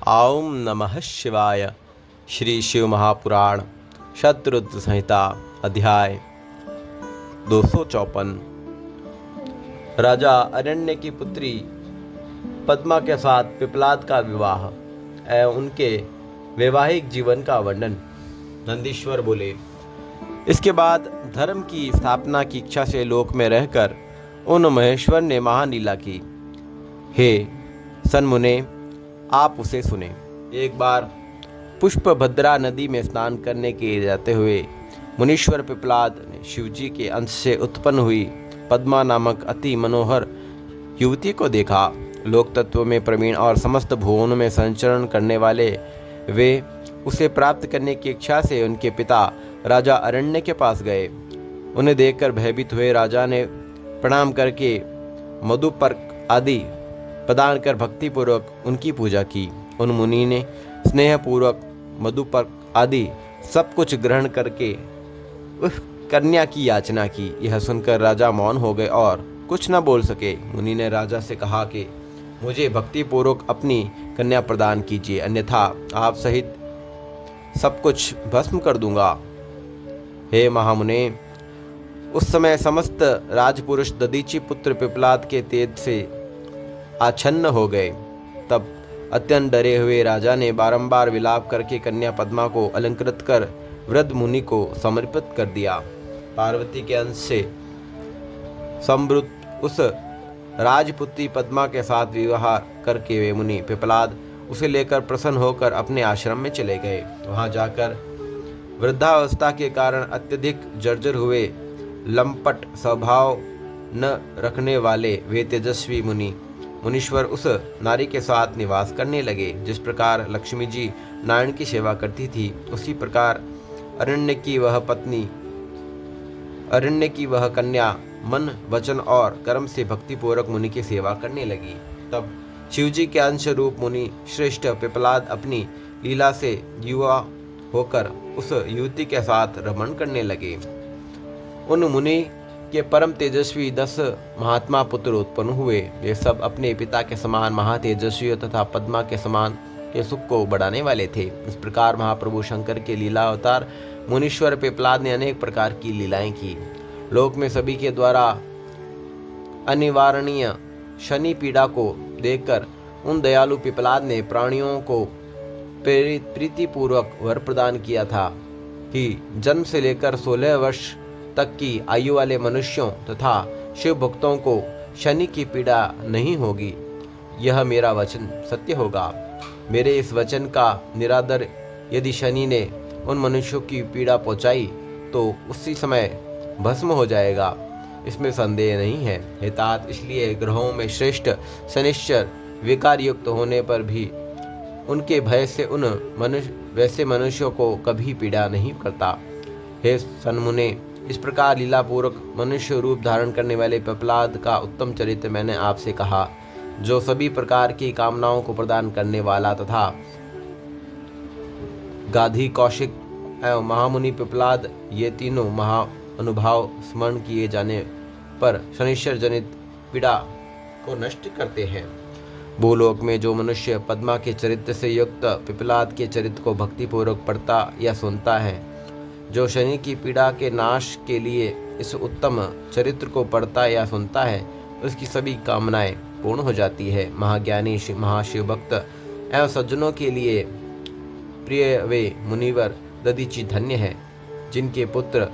ओम नमः शिवाय। श्री शिव महापुराण शतरुद्र संहिता अध्याय 254। राजा अरण्य की पुत्री पद्मा के साथ पिपलाद का विवाह एवं उनके वैवाहिक जीवन का वर्णन। नंदीश्वर बोले, इसके बाद धर्म की स्थापना की इच्छा से लोक में रहकर उन महेश्वर ने महालीला की। हे सन्मुने, आप उसे सुने। एक बार पुष्पभद्रा नदी में स्नान करने के लिए जाते हुए मुनीश्वर पिपलाद ने शिवजी के अंश से उत्पन्न हुई पद्मा नामक अति मनोहर युवती को देखा। लोक तत्व में प्रवीण और समस्त भुवनों में संचरण करने वाले वे उसे प्राप्त करने की इच्छा से उनके पिता राजा अरण्य के पास गए। उन्हें देखकर भयभीत हुए राजा ने प्रणाम करके मधुपर्क आदि प्रदान कर भक्तिपूर्वक उनकी पूजा की। उन मुनि ने स्नेहपूर्वक मधुपर्क आदि सब कुछ ग्रहण करके उस कन्या की याचना की। यह सुनकर राजा मौन हो गए और कुछ न बोल सके। मुनि ने राजा से कहा कि मुझे भक्तिपूर्वक अपनी कन्या प्रदान कीजिए, अन्यथा आप सहित सब कुछ भस्म कर दूंगा। हे महामुने, उस समय समस्त राजपुरुष दधीची पुत्र पिपलाद के तेज से आच्छन्न हो गए। तब अत्यंत डरे हुए राजा ने बारंबार विलाप करके कन्या पद्मा को अलंकृत कर वृद्ध मुनि को समर्पित कर दिया। पार्वती के अंश से संवृत उस राजपुत्री पद्मा के साथ विवाह करके वे मुनि पिपलाद उसे लेकर प्रसन्न होकर अपने आश्रम में चले गए। वहां जाकर वृद्धावस्था के कारण अत्यधिक जर्जर हुए लंपट स्वभाव न रखने वाले वे तेजस्वी मुनीश्वर उस नारी के साथ निवास करने लगे। जिस प्रकार लक्ष्मी जी नारायण की सेवा करती थी, उसी प्रकार अरण्य की वह कन्या मन वचन और कर्म से भक्तिपूर्वक मुनि की सेवा करने लगी। तब शिवजी के अंश रूप मुनि श्रेष्ठ पिपलाद अपनी लीला से युवा होकर उस युवती के साथ रमण करने लगे। उन मुनि के परम तेजस्वी 10 महात्मा पुत्र उत्पन्न हुए। वे सब अपने पिता के समान महातेजस्वी तथा पद्मा के समान के सुख को बढ़ाने वाले थे। इस प्रकार महाप्रभु शंकर के लीला अवतार मुनीश्वर पिपलाद ने अनेक प्रकार की लीलाएं की। लोक में सभी के द्वारा अनिवारणीय शनि पीड़ा को देखकर उन दयालु पिपलाद ने प्राणियों को प्रीतिपूर्वक वर प्रदान किया था कि जन्म से लेकर 16 वर्ष तक की आयु वाले मनुष्यों तथा शिव भक्तों को शनि की पीड़ा नहीं होगी। यह मेरा वचन सत्य होगा। मेरे इस वचन का निरादर यदि शनि ने उन मनुष्यों की पीड़ा पहुंचाई तो उसी समय भस्म हो जाएगा, इसमें संदेह नहीं है। हे तात, इसलिए ग्रहों में श्रेष्ठ शनिश्चर विकार युक्त होने पर भी उनके भय से वैसे मनुष्यों को कभी पीड़ा नहीं करता। हे सन्मुने, इस प्रकार लीलापूर्वक मनुष्य रूप धारण करने वाले पिपलाद का उत्तम चरित्र मैंने आपसे कहा, जो सभी प्रकार की कामनाओं को प्रदान करने वाला तथा गाधी, कौशिक एवं महामुनि पिपलाद, ये तीनों महानुभाव स्मरण किए जाने पर शनिश्चर जनित पीड़ा को नष्ट करते हैं। भूलोक में जो मनुष्य पद्मा के चरित्र से युक्त पिपलाद के चरित्र को भक्तिपूर्वक पढ़ता या सुनता है, जो शनि की पीड़ा के नाश के लिए इस उत्तम चरित्र को पढ़ता या सुनता है, उसकी सभी कामनाएं पूर्ण हो जाती है। महाज्ञानी महाशिव भक्त एवं सज्जनों के लिए प्रिय वे मुनिवर दधीची धन्य है, जिनके पुत्र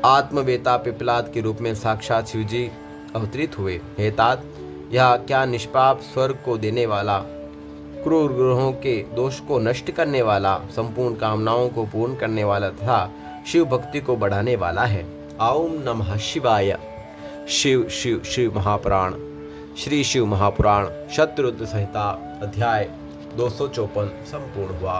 आत्मवेता पिपलाद के रूप में साक्षात शिवजी अवतरित हुए। हे तात, यह क्या निष्पाप स्वर्ग को देने वाला, क्रूर ग्रहों के दोष को नष्ट करने वाला, संपूर्ण कामनाओं को पूर्ण करने वाला तथा शिव भक्ति को बढ़ाने वाला है। ओम नमः शिवाय। शिव शिव शिव महापुराण श्री शिव महापुराण शतरुद्र संहिता अध्याय 254 संपूर्ण हुआ।